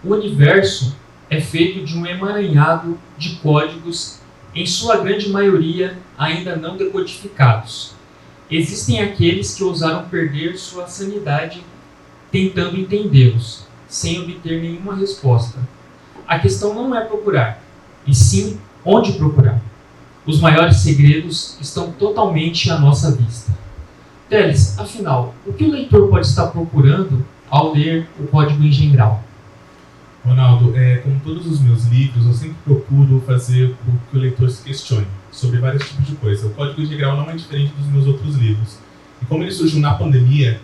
O universo é feito de um emaranhado de códigos, em sua grande maioria ainda não decodificados. Existem aqueles que ousaram perder sua sanidade tentando entendê-los, sem obter nenhuma resposta. A questão não é procurar, e sim onde procurar. Os maiores segredos estão totalmente à nossa vista. Teles, afinal, o que o leitor pode estar procurando ao ler o Código Engendral? Ronaldo, como todos os meus livros, eu sempre procuro fazer com que o leitor se questione sobre vários tipos de coisa. O Código Integral não é diferente dos meus outros livros. E como ele surgiu na pandemia,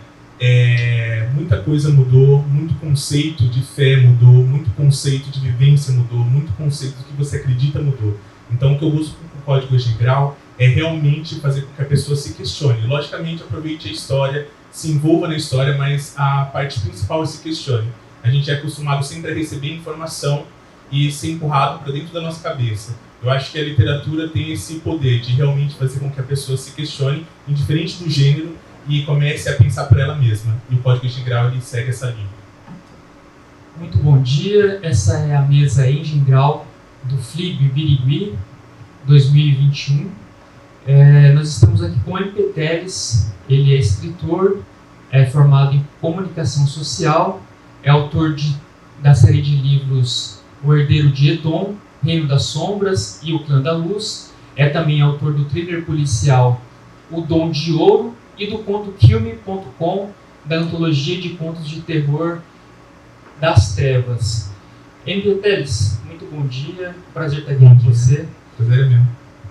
muita coisa mudou, muito conceito de fé mudou, muito conceito de vivência mudou, muito conceito do que você acredita mudou. Então, o que eu uso com o Código Integral é realmente fazer com que a pessoa se questione. Logicamente, aproveite a história, se envolva na história, mas a parte principal é se questione. A gente é acostumado sempre a receber informação e ser empurrado para dentro da nossa cabeça. Eu acho que a literatura tem esse poder de realmente fazer com que a pessoa se questione, indiferente do gênero, e comece a pensar por ela mesma. E o Código Integral ele segue essa linha. Muito bom dia, essa é a mesa Engendral do FLIB Birigui 2021. Nós estamos aqui com o MP Teles, ele é escritor, é formado em comunicação social, é autor da série de livros O Herdeiro de Edom, Reino das Sombras e O Clã da Luz. É também autor do thriller policial O Dom de Ouro e do conto Kill.me.com, da antologia de contos de terror Das Trevas. MP Teles, muito bom dia, prazer estar aqui com você. Prazer é meu.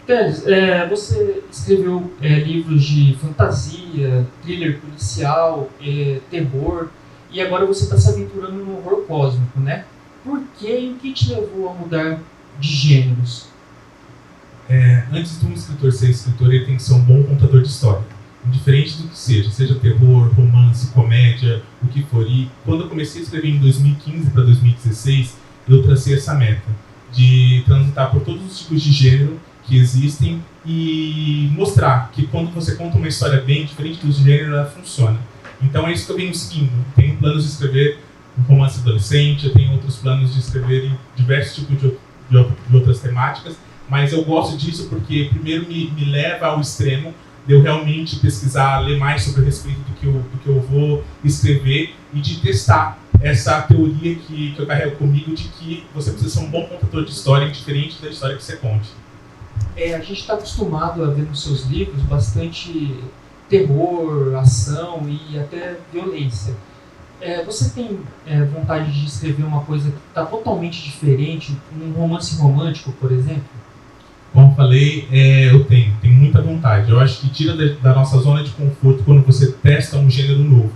Teles, você escreveu livros de fantasia, thriller policial, terror, e agora você está se aventurando no horror cósmico, né? Por quê e o que te levou a mudar de gêneros? Antes de um escritor ser escritor, ele tem que ser um bom contador de história. Indiferente do que seja terror, romance, comédia, o que for. E quando eu comecei a escrever em 2015 para 2016, eu tracei essa meta de transitar por todos os tipos de gênero que existem e mostrar que quando você conta uma história bem diferente dos gêneros, ela funciona. Então é isso que eu venho seguindo. Tenho planos de escrever um romance adolescente, eu tenho outros planos de escrever em diversos tipos de outras temáticas, mas eu gosto disso porque primeiro me leva ao extremo de eu realmente pesquisar, ler mais sobre a respeito do que eu vou escrever e de testar essa teoria que eu carrego comigo de que você precisa ser um bom contador de história, diferente da história que você conte. A gente está acostumado a ver nos seus livros bastante terror, ação e até violência. Você tem vontade de escrever uma coisa que está totalmente diferente, um romance romântico, por exemplo? Como falei, eu tenho muita vontade. Eu acho que tira da nossa zona de conforto quando você testa um gênero novo.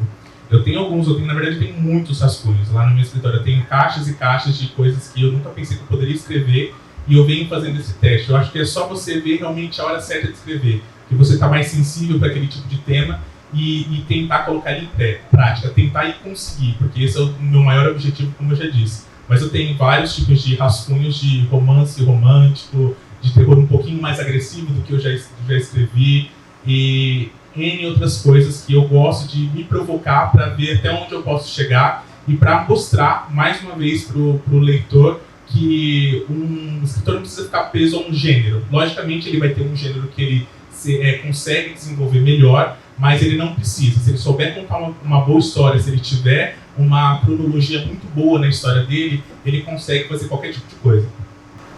Na verdade, tenho muitos rascunhos. Lá no meu escritório eu tenho caixas e caixas de coisas que eu nunca pensei que eu poderia escrever e eu venho fazendo esse teste. Eu acho que é só você ver realmente a hora certa de escrever, que você está mais sensível para aquele tipo de tema e tentar colocar ele em prática, tentar e conseguir, porque esse é o meu maior objetivo, como eu já disse. Mas eu tenho vários tipos de rascunhos de romance romântico, de terror um pouquinho mais agressivo do que eu já escrevi e N outras coisas que eu gosto de me provocar para ver até onde eu posso chegar e para mostrar mais uma vez para o leitor que um escritor não precisa ficar preso a um gênero. Logicamente ele vai ter um gênero que ele consegue desenvolver melhor, mas ele não precisa. Se ele souber contar uma boa história, se ele tiver uma cronologia muito boa na história dele, ele consegue fazer qualquer tipo de coisa.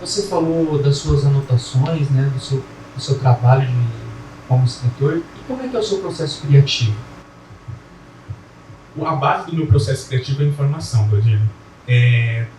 Você falou das suas anotações, né, do seu trabalho como escritor. E como é que é o seu processo criativo? A base do meu processo criativo é a informação, Dodino.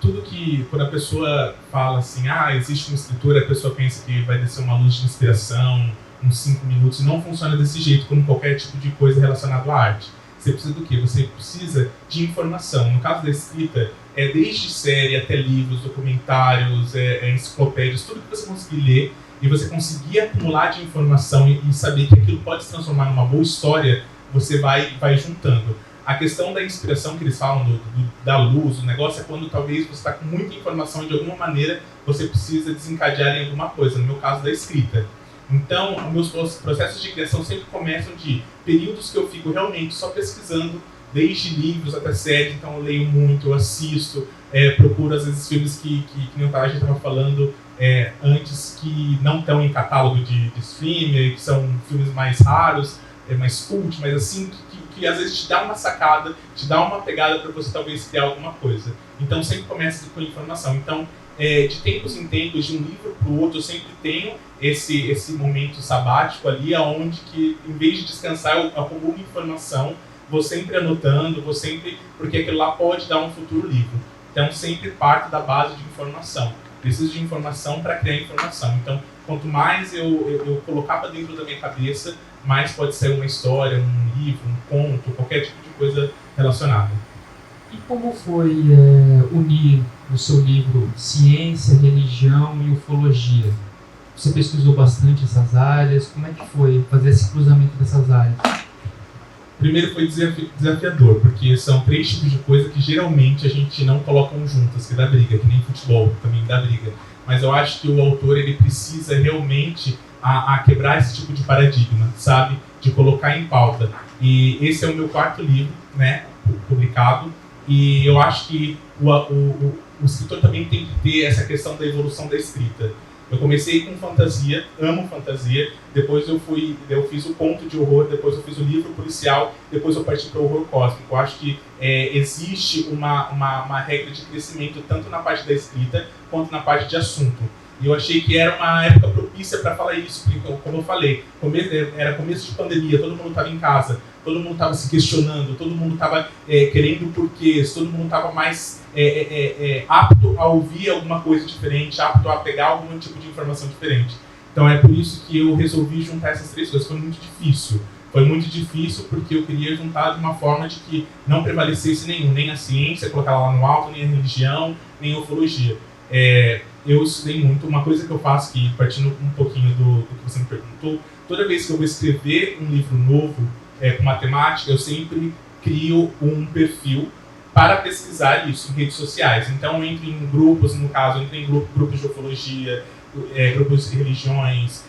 Tudo que, quando a pessoa fala assim, existe um escritor, a pessoa pensa que vai descer uma luz de inspiração, uns 5 minutos, e não funciona desse jeito, como qualquer tipo de coisa relacionada à arte. Você precisa do quê? Você precisa de informação. No caso da escrita, desde série até livros, documentários, enciclopédias, tudo que você conseguir ler e você conseguir acumular de informação e saber que aquilo pode se transformar numa boa história, você vai juntando. A questão da inspiração que eles falam, da luz, o negócio é quando talvez você está com muita informação e de alguma maneira você precisa desencadear em alguma coisa, no meu caso da escrita. Então, meus processos de criação sempre começam de períodos que eu fico realmente só pesquisando desde livros até séries, então eu leio muito, eu assisto, procuro às vezes filmes que nem a gente estava falando antes, que não estão em catálogo de streaming, que são filmes mais raros, mais cult, mas assim, que às vezes te dá uma sacada, te dá uma pegada para você talvez criar alguma coisa. Então sempre começa com informação. Então, de tempos em tempos, de um livro para o outro, eu sempre tenho esse momento sabático ali, onde que, em vez de descansar, eu acumulo informação, vou sempre anotando, porque aquilo lá pode dar um futuro livro. Então sempre parte da base de informação. Preciso de informação para criar informação. Então, quanto mais eu colocar para dentro da minha cabeça, mais pode ser uma história, um livro, um conto, qualquer tipo de coisa relacionada. E como foi unir no seu livro ciência, religião e ufologia? Você pesquisou bastante essas áreas, como é que foi fazer esse cruzamento dessas áreas? Primeiro foi desafiador, porque são 3 tipos de coisa que geralmente a gente não coloca juntas, que dá briga, que nem futebol também dá briga. Mas eu acho que o autor ele precisa realmente a quebrar esse tipo de paradigma, sabe? De colocar em pauta. E esse é o meu 4º livro, né, publicado. E eu acho que o escritor também tem que ter essa questão da evolução da escrita. Eu comecei com fantasia, amo fantasia, depois eu fiz o conto de horror, depois eu fiz o livro policial, depois eu parti para o horror cósmico. Eu acho que existe uma regra de crescimento tanto na parte da escrita quanto na parte de assunto. E eu achei que era uma época propícia para falar isso, porque, como eu falei, era começo de pandemia, todo mundo estava em casa, todo mundo estava se questionando, todo mundo estava querendo porquês, todo mundo estava mais apto a ouvir alguma coisa diferente, apto a pegar algum tipo de informação diferente. Então é por isso que eu resolvi juntar essas 3 coisas. Foi muito difícil. Foi muito difícil porque eu queria juntar de uma forma de que não prevalecesse nem a ciência, colocar lá no alto, nem a religião, nem a ufologia. Eu estudei muito. Uma coisa que eu faço, que partindo um pouquinho do que você me perguntou, toda vez que eu vou escrever um livro novo com matemática, eu sempre crio um perfil para pesquisar isso em redes sociais. Então eu entro em grupos, no caso, eu entro em grupos de ufologia, grupos de religiões,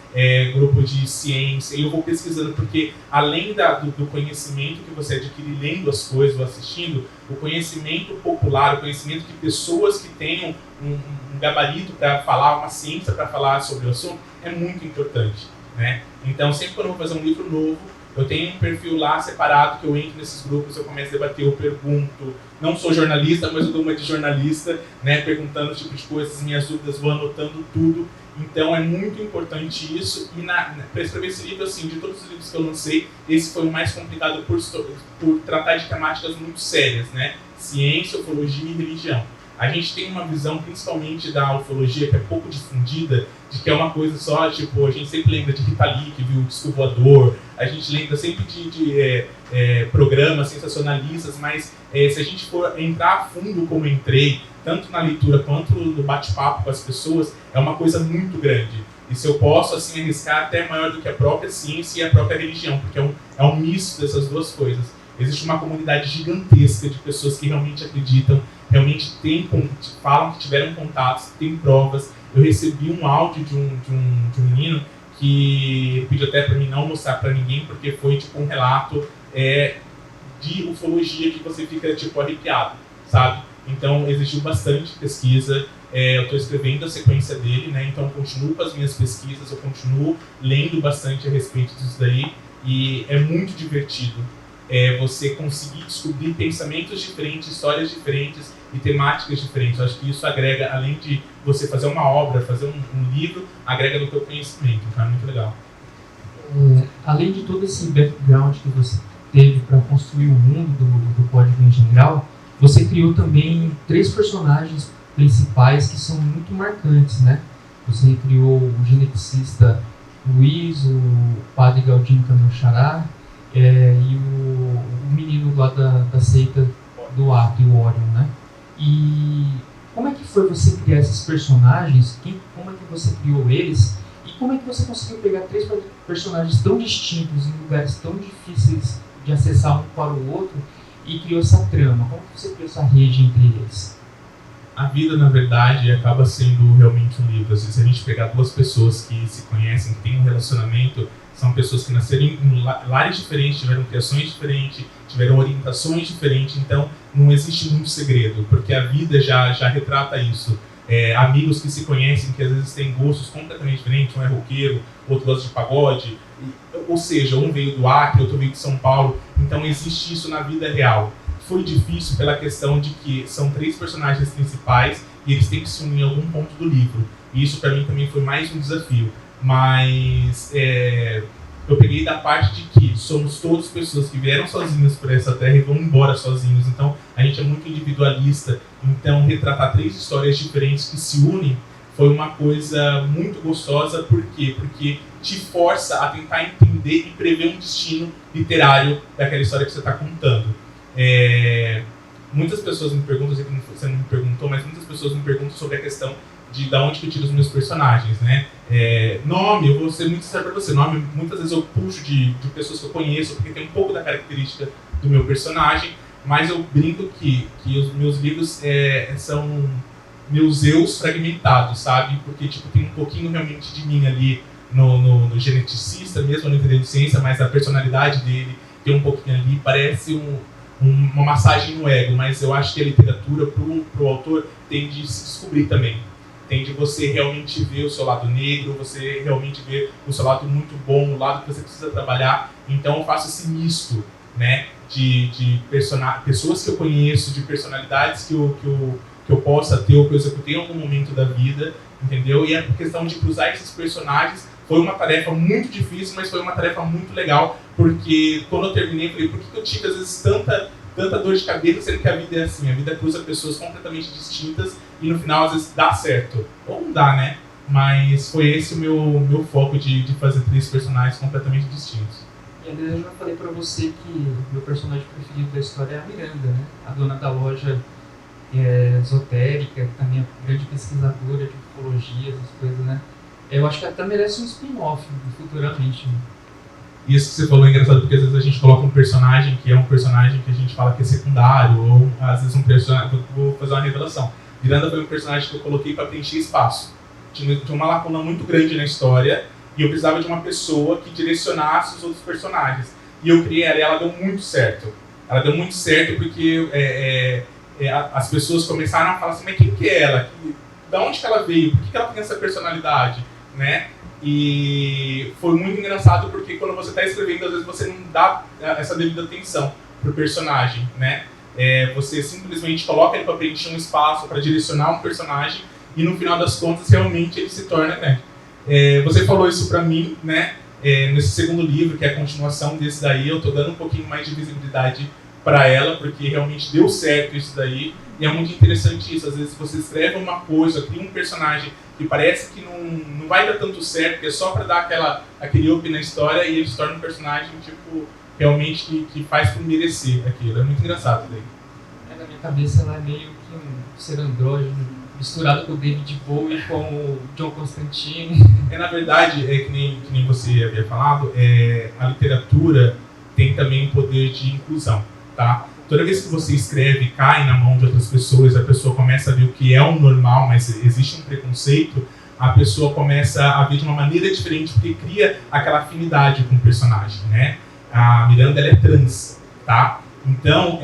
grupos de ciência, e eu vou pesquisando, porque além do conhecimento que você adquire lendo as coisas ou assistindo, o conhecimento popular, o conhecimento de pessoas que tenham um gabarito para falar, uma ciência para falar sobre o assunto, é muito importante, né? Então sempre quando eu vou fazer um livro novo, eu tenho um perfil lá separado que eu entro nesses grupos, eu começo a debater, eu pergunto. Não sou jornalista, mas eu dou uma de jornalista, né, perguntando esse tipo de coisas, minhas dúvidas, vou anotando tudo. Então é muito importante isso. E para escrever esse livro, assim, de todos os livros que eu lancei, esse foi o mais complicado por tratar de temáticas muito sérias, né? Ciência, ufologia e religião. A gente tem uma visão, principalmente da ufologia, que é pouco difundida, de que é uma coisa só, tipo, a gente sempre lembra de Rita Lee, que viu o disco voador, a gente lembra sempre de programas sensacionalistas, mas se a gente for entrar a fundo como eu entrei, tanto na leitura quanto no bate-papo com as pessoas, é uma coisa muito grande. E se eu posso, assim, arriscar até maior do que a própria ciência e a própria religião, porque é um misto dessas duas coisas. Existe uma comunidade gigantesca de pessoas que realmente acreditam, realmente falam que tiveram contatos, têm provas. Eu recebi um áudio de um menino que pediu até para mim não mostrar para ninguém, porque foi tipo um relato de ufologia que você fica tipo arrepiado, sabe? Então existiu bastante pesquisa. Eu estou escrevendo a sequência dele, né? Então eu continuo com as minhas pesquisas, eu continuo lendo bastante a respeito disso daí, e é muito divertido você conseguir descobrir pensamentos diferentes, histórias diferentes e temáticas diferentes. Eu acho que isso agrega, além de você fazer uma obra, fazer um livro, agrega no teu conhecimento, então é muito legal. Além de todo esse background que você teve para construir o mundo do Código em geral, você criou também 3 personagens principais que são muito marcantes, né? Você criou o geneticista Luiz, o padre Galdino Camilchará, e o menino lá da seita do Ato e o Orion, né? E como é que foi você criar esses personagens? Como é que você criou eles? E como é que você conseguiu pegar 3 personagens tão distintos em lugares tão difíceis de acessar um para o outro e criou essa trama? Como que você criou essa rede entre eles? A vida, na verdade, acaba sendo realmente um livro. Às vezes, se a gente pegar 2 pessoas que se conhecem, que têm um relacionamento, São pessoas que nasceram em lares diferentes, tiveram criações diferentes, tiveram orientações diferentes, então não existe muito segredo, porque a vida já retrata isso. Amigos que se conhecem, que às vezes têm gostos completamente diferentes, um é roqueiro, outro gosta de pagode, ou seja, um veio do Acre, outro veio de São Paulo, então existe isso na vida real. Foi difícil pela questão de que são 3 personagens principais e eles têm que se unir em algum ponto do livro, e isso para mim também foi mais um desafio, mas eu peguei da parte de que somos todas pessoas que vieram sozinhas por essa terra e vão embora sozinhos, então a gente é muito individualista, então retratar 3 histórias diferentes que se unem foi uma coisa muito gostosa. Por quê? Porque te força a tentar entender e prever um destino literário daquela história que você está contando. Muitas pessoas me perguntam, sei que você não me perguntou, mas muitas pessoas me perguntam sobre a questão de onde que eu tiro os meus personagens, né? Nome, eu vou ser muito sincero para você, nome muitas vezes eu puxo de pessoas que eu conheço, porque tem um pouco da característica do meu personagem, mas eu brinco que os meus livros são meus eus fragmentados, sabe? Porque tipo, tem um pouquinho realmente de mim ali no geneticista, mesmo no entendendo de ciência, mas a personalidade dele tem um pouquinho ali, parece uma massagem no ego, mas eu acho que a literatura, pro autor, tem de se descobrir também. Tem de você realmente ver o seu lado negro, você realmente ver o seu lado muito bom, o lado que você precisa trabalhar. Então eu faço esse misto, né, de pessoas que eu conheço, de personalidades que eu possa ter ou que eu executei em algum momento da vida, entendeu? E a questão de cruzar esses personagens foi uma tarefa muito difícil, mas foi uma tarefa muito legal, porque quando eu terminei, eu falei, por que eu tive às vezes tanta dor de cabeça, sendo que a vida é assim, a vida cruza pessoas completamente distintas e no final às vezes dá certo, ou não dá, né? Mas foi esse o meu foco de fazer 3 personagens completamente distintos. E aliás, eu já falei pra você que meu personagem preferido da história é a Miranda, né? A dona da loja esotérica, que também é grande pesquisadora de ufologia, essas coisas, né? Eu acho que até merece um spin-off futuramente. Isso que você falou é engraçado, porque às vezes a gente coloca um personagem que é um personagem que a gente fala que é secundário, ou às vezes um personagem... Vou fazer uma revelação. Miranda foi um personagem que eu coloquei para preencher espaço. Tinha uma lacuna muito grande na história, e eu precisava de uma pessoa que direcionasse os outros personagens. E eu criei ela e ela deu muito certo. Ela deu muito certo porque as pessoas começaram a falar assim, mas quem que é ela? Da onde que ela veio? Por que ela tem essa personalidade? Né? E foi muito engraçado porque quando você está escrevendo, às vezes você não dá essa devida atenção pro personagem, né? Você simplesmente coloca ele para preencher um espaço, para direcionar um personagem e no final das contas realmente ele se torna grande. Você falou isso para mim, né? Nesse segundo livro, que é a continuação desse daí, eu tô dando um pouquinho mais de visibilidade para ela, porque realmente deu certo isso daí. E é muito interessante isso, às vezes você escreve uma coisa, cria um personagem que parece que não vai dar tanto certo, que é só para dar aquele up na história, e ele se torna um personagem tipo, realmente que faz por merecer aquilo. É muito engraçado daí. Na minha cabeça ela é meio que um ser andrógeno, misturado com o David Bowie e com o John Constantine. Na verdade, que nem você havia falado, a literatura tem também um poder de inclusão, tá? Toda vez que você escreve e cai na mão de outras pessoas, a pessoa começa a ver o que é o normal, mas existe um preconceito, a pessoa começa a ver de uma maneira diferente, porque cria aquela afinidade com o personagem, né? A Miranda, ela é trans, tá? Então,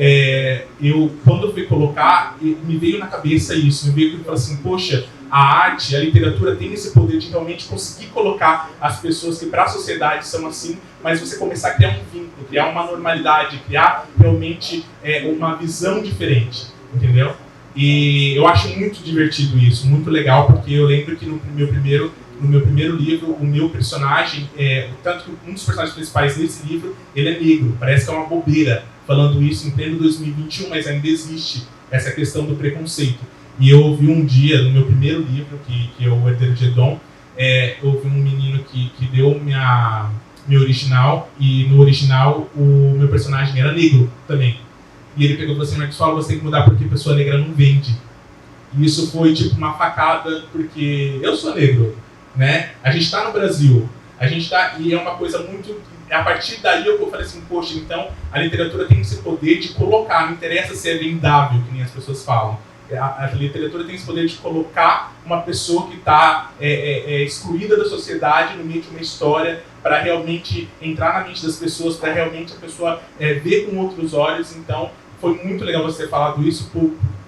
quando eu fui colocar, me veio na cabeça isso, me veio que eu falei assim, poxa, a arte, a literatura tem esse poder de realmente conseguir colocar as pessoas que para a sociedade são assim, mas você começar a criar um vínculo, criar uma normalidade, criar realmente uma visão diferente, entendeu? E eu acho muito divertido isso, muito legal, porque eu lembro que no meu primeiro livro, o meu personagem, tanto que um dos personagens principais desse livro, ele é negro, parece que é uma bobeira falando isso em pleno 2021, mas ainda existe essa questão do preconceito. E eu ouvi um dia, no meu primeiro livro, que é o Herdeiro de Edom, eu ouvi um menino que deu meu original, e no original o meu personagem era negro também. E ele pegou e falou assim, Marcos Paulo, você tem que mudar porque pessoa negra não vende. E isso foi tipo uma facada, porque eu sou negro, né? A gente está no Brasil, e é uma coisa muito... A partir daí eu falei assim, poxa, então a literatura tem esse poder de colocar, não interessa se é vendável, que nem as pessoas falam. A literatura tem esse poder de colocar uma pessoa que está excluída da sociedade no meio de uma história para realmente entrar na mente das pessoas, para realmente a pessoa ver com outros olhos. Então, foi muito legal você ter falado isso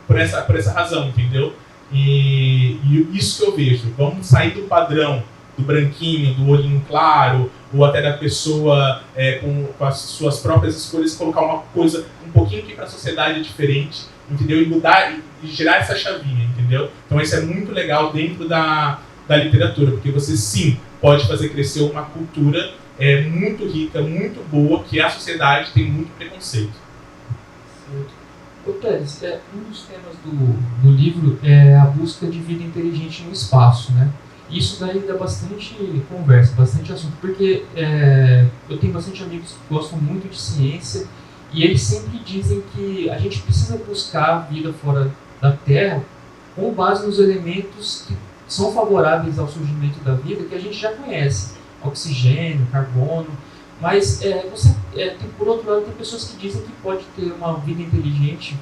por essa razão, entendeu? E isso que eu vejo. Vamos sair do padrão do branquinho, do olhinho claro, ou até da pessoa com as suas próprias escolhas, colocar uma coisa um pouquinho aqui para a sociedade diferente, entendeu? E mudar e gerar essa chavinha, entendeu? Então isso é muito legal dentro da literatura, porque você sim pode fazer crescer uma cultura muito rica, muito boa, que a sociedade tem muito preconceito. Ô Teres, um dos temas do livro é a busca de vida inteligente no espaço, né? Isso daí dá bastante conversa, bastante assunto, porque eu tenho bastante amigos que gostam muito de ciência e eles sempre dizem que a gente precisa buscar vida fora da Terra com base nos elementos que são favoráveis ao surgimento da vida, que a gente já conhece, oxigênio, carbono, mas por outro lado tem pessoas que dizem que pode ter uma vida inteligente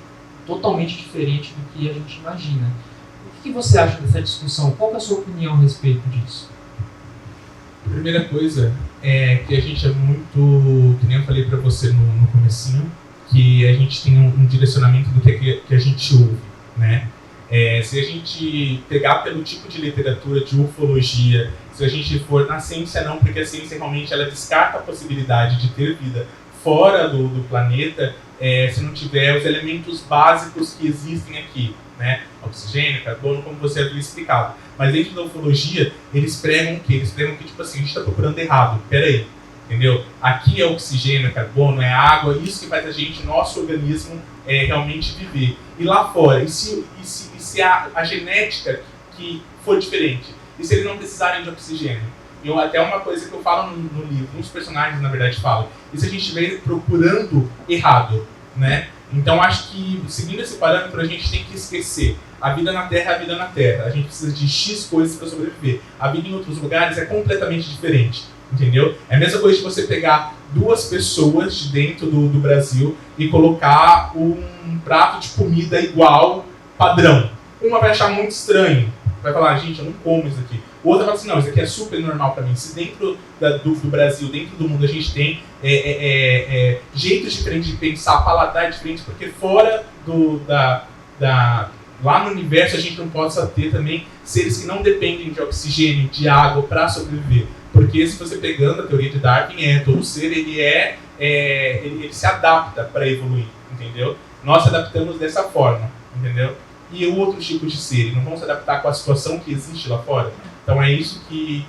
totalmente diferente do que a gente imagina. O que você acha dessa discussão? Qual é a sua opinião a respeito disso? A primeira coisa é que a gente é muito, que nem eu falei para você no comecinho, que a gente tem um direcionamento do que a gente ouve, né? Se a gente pegar pelo tipo de literatura de ufologia, se a gente for na ciência não, porque a ciência realmente ela descarta a possibilidade de ter vida fora do planeta, se não tiver os elementos básicos que existem aqui, né? Oxigênio, carbono, como você havia explicado. Mas dentro da ufologia, eles pregam o quê? Eles pregam que, tipo assim, a gente está procurando errado. Peraí, entendeu? Aqui é oxigênio, é carbono, é água, isso que faz a gente, nosso organismo, realmente viver. E lá fora, e se a genética que for diferente? E se eles não precisarem de oxigênio? Até uma coisa que eu falo no livro, uns personagens, na verdade, falam. E se a gente estiver procurando errado, né? Então, acho que, seguindo esse parâmetro, a gente tem que esquecer. A vida na Terra é a vida na Terra. A gente precisa de X coisas para sobreviver. A vida em outros lugares é completamente diferente, entendeu? É a mesma coisa de você pegar duas pessoas de dentro do Brasil e colocar um prato de comida igual, padrão. Uma vai achar muito estranho. Vai falar, gente, eu não como isso aqui. O outro vai falar assim, não, isso aqui é super normal para mim. Se dentro do Brasil, dentro do mundo, a gente tem jeitos diferentes de pensar, paladar diferente, porque fora lá no universo a gente não possa ter também seres que não dependem de oxigênio, de água para sobreviver. Porque se você pegando a teoria de Darwin, todo ser ele se adapta para evoluir, entendeu? Nós se adaptamos dessa forma, entendeu? E outros tipos de seres não vão se adaptar com a situação que existe lá fora. Então é isso que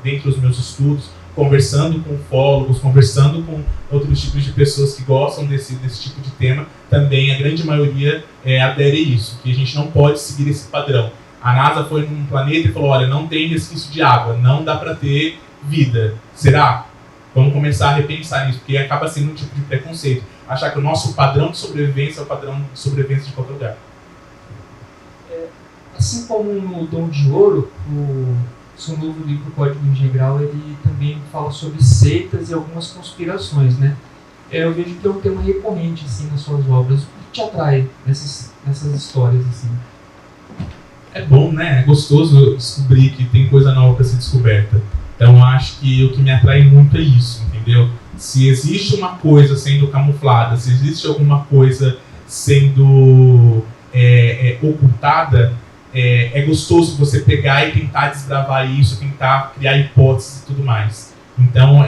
dentro dos meus estudos, conversando com ufólogos, conversando com outros tipos de pessoas que gostam desse tipo de tema, também a grande maioria adere a isso, que a gente não pode seguir esse padrão. A NASA foi num planeta e falou, olha, não tem resquício de água, não dá para ter vida. Será? Vamos começar a repensar nisso, porque acaba sendo um tipo de preconceito. Achar que o nosso padrão de sobrevivência é o padrão de sobrevivência de qualquer lugar. Assim como no Dom de Ouro, o seu novo livro, Código Integral, ele também fala sobre seitas e algumas conspirações, né? Eu vejo que é um tema recorrente assim, nas suas obras. O que te atrai nessas histórias? Assim? É bom, né? É gostoso descobrir que tem coisa nova para ser descoberta. Então, acho que o que me atrai muito é isso, entendeu? Se existe uma coisa sendo camuflada, se existe alguma coisa sendo ocultada, é gostoso você pegar e tentar desbravar isso, tentar criar hipóteses e tudo mais. Então,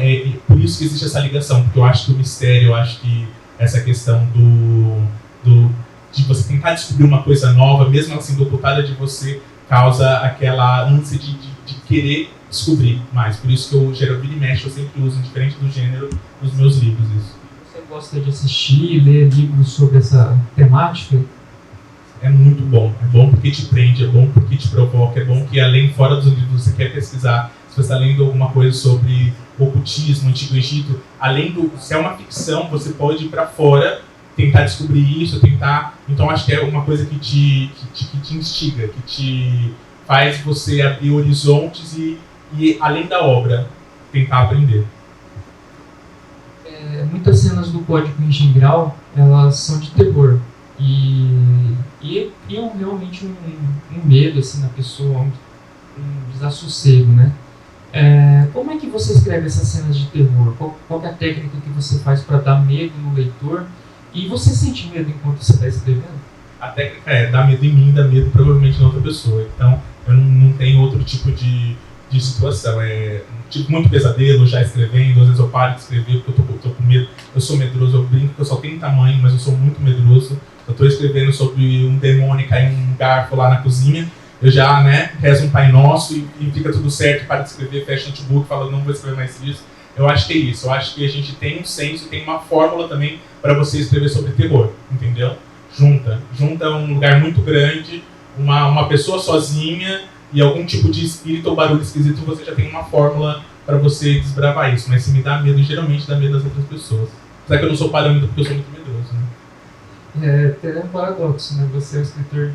por isso que existe essa ligação, porque eu acho que o mistério, eu acho que essa questão de você tentar descobrir uma coisa nova, mesmo ela sendo ocultada de você, causa aquela ânsia de querer descobrir mais. Por isso que eu, geralmente, e mexe, eu sempre uso, diferente do gênero, nos meus livros. Isso. Você gosta de assistir e ler livros sobre essa temática? É muito bom. É bom porque te prende, é bom porque te provoca, é bom que além, fora dos livros, você quer pesquisar. Se você está lendo alguma coisa sobre ocultismo, Antigo Egito, se é uma ficção, você pode ir para fora, tentar descobrir isso, Então, acho que é uma coisa que te instiga, que te faz você abrir horizontes e além da obra, tentar aprender. Muitas cenas do Código Integral, elas são de terror. E realmente um medo assim, na pessoa, um desassossego, né? Como é que você escreve essas cenas de terror? Qual que é a técnica que você faz para dar medo no leitor? E você sente medo enquanto você está escrevendo? A técnica é dar medo em mim, dar medo provavelmente na outra pessoa. Então, eu não tenho outro tipo de situação. Tipo, muito pesadelo já escrevendo, às vezes eu paro de escrever porque eu tô com medo. Eu sou medroso, eu brinco que eu só tenho tamanho, mas eu sou muito medroso. Eu tô escrevendo sobre um demônio cair um garfo lá na cozinha, eu já, rezo um Pai Nosso e fica tudo certo, para de escrever, fecha o notebook, fala, não vou escrever mais isso. Eu acho que é isso. Eu acho que a gente tem um senso, tem uma fórmula também para você escrever sobre terror, entendeu? Junta um lugar muito grande, uma pessoa sozinha e algum tipo de espírito ou barulho esquisito, você já tem uma fórmula para você desbravar isso. Mas se me dá medo, geralmente dá medo das outras pessoas. Apesar que eu não sou parâmetro porque eu sou muito medroso, né? É um paradoxo, né? Você é um escritor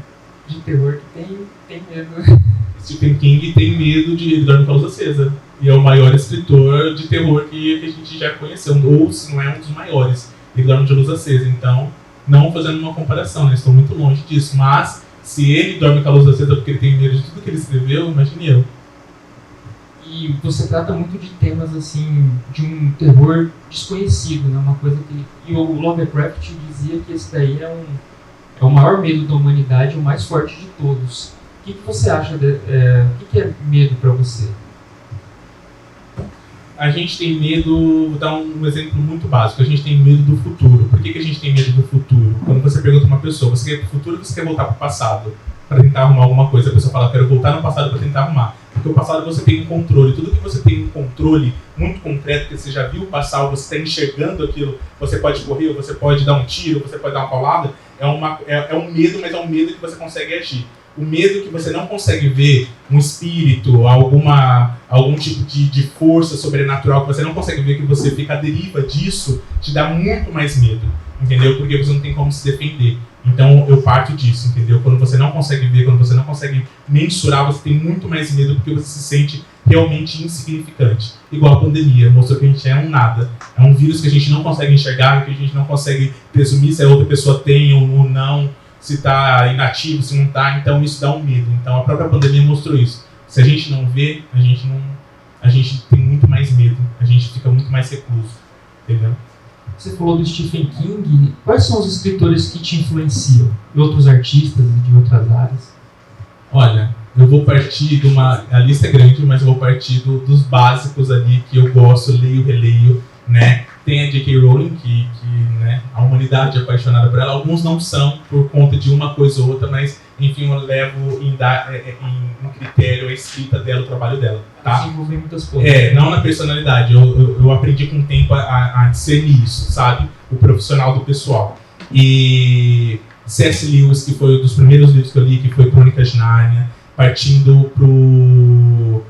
de terror que tem medo. Stephen King tem medo de Ele Dorme com a Luz Acesa. E é o maior escritor de terror que a gente já conheceu. Ou se não é um dos maiores. Ele Dorme de Luz Acesa. Então, não fazendo uma comparação, né? Estou muito longe disso. Mas, se ele dorme com a luz acesa porque ele tem medo de tudo que ele escreveu, imagine eu. E você trata muito de temas, assim, de um terror desconhecido, né? Uma coisa que... E o Lovecraft dizia que esse daí é o maior medo da humanidade, o mais forte de todos. O que você acha? O que é medo para você? A gente tem medo, vou dar um exemplo muito básico, a gente tem medo do futuro. Por que a gente tem medo do futuro? Quando você pergunta a uma pessoa, você quer ir para o futuro ou você quer voltar para o passado? Para tentar arrumar alguma coisa, a pessoa fala, quero voltar no passado para tentar arrumar. Porque o passado você tem um controle, tudo que você tem um controle muito concreto, que você já viu passar, você está enxergando aquilo, você pode correr, você pode dar um tiro, você pode dar uma paulada, é um medo, mas é um medo que você consegue agir. O medo que você não consegue ver um espírito, algum tipo de força sobrenatural que você não consegue ver, que você fica à deriva disso, te dá muito mais medo, entendeu? Porque você não tem como se defender. Então eu parto disso, entendeu? Quando você não consegue ver, quando você não consegue mensurar, você tem muito mais medo porque você se sente realmente insignificante. Igual a pandemia, mostrou que a gente é um nada. É um vírus que a gente não consegue enxergar, que a gente não consegue presumir se a outra pessoa tem ou não, se está inativo, se não está, então isso dá um medo. Então a própria pandemia mostrou isso. Se a gente não vê, a gente tem muito mais medo, a gente fica muito mais recluso, entendeu? Você falou do Stephen King, quais são os escritores que te influenciam? E outros artistas de outras áreas? Olha, eu vou partir de a lista é grande, mas eu vou partir dos básicos ali que eu gosto, leio, releio, né? Tem a J.K. Rowling, que a humanidade é apaixonada por ela. Alguns não são, por conta de uma coisa ou outra, mas, enfim, eu levo em critério a escrita dela, o trabalho dela. Tá? Desenvolver muitas coisas. Não na personalidade. Eu aprendi com o tempo a discernir isso, sabe? O profissional do pessoal. E C.S. Lewis, que foi um dos primeiros livros que eu li, que foi Crônicas de Nárnia, partindo pro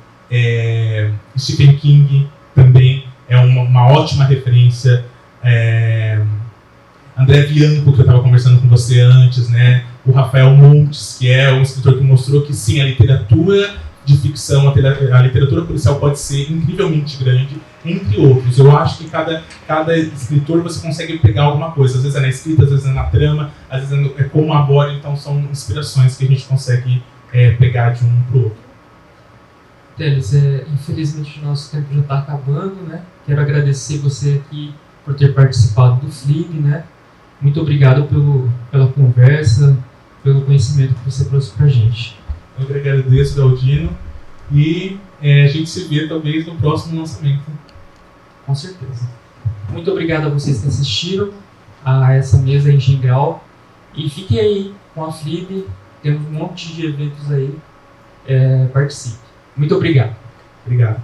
Stephen King também. É uma ótima referência. André Bianco, que eu estava conversando com você antes, né? O Rafael Montes, que é um escritor que mostrou que sim, a literatura de ficção, a literatura policial pode ser incrivelmente grande, entre outros. Eu acho que cada escritor você consegue pegar alguma coisa. Às vezes é na escrita, às vezes é na trama, às vezes é como aborda. Então são inspirações que a gente consegue pegar de um para o outro. Teles, infelizmente o nosso tempo já está acabando, né? Quero agradecer você aqui por ter participado do FLIB, né? Muito obrigado pela conversa, pelo conhecimento que você trouxe para a gente. Eu que agradeço, Galdino, e a gente se vê talvez no próximo lançamento. Com certeza. Muito obrigado a vocês que assistiram a essa mesa em Gingral, e fiquem aí com a FLIB, temos um monte de eventos aí, participe. Muito obrigado. Obrigado.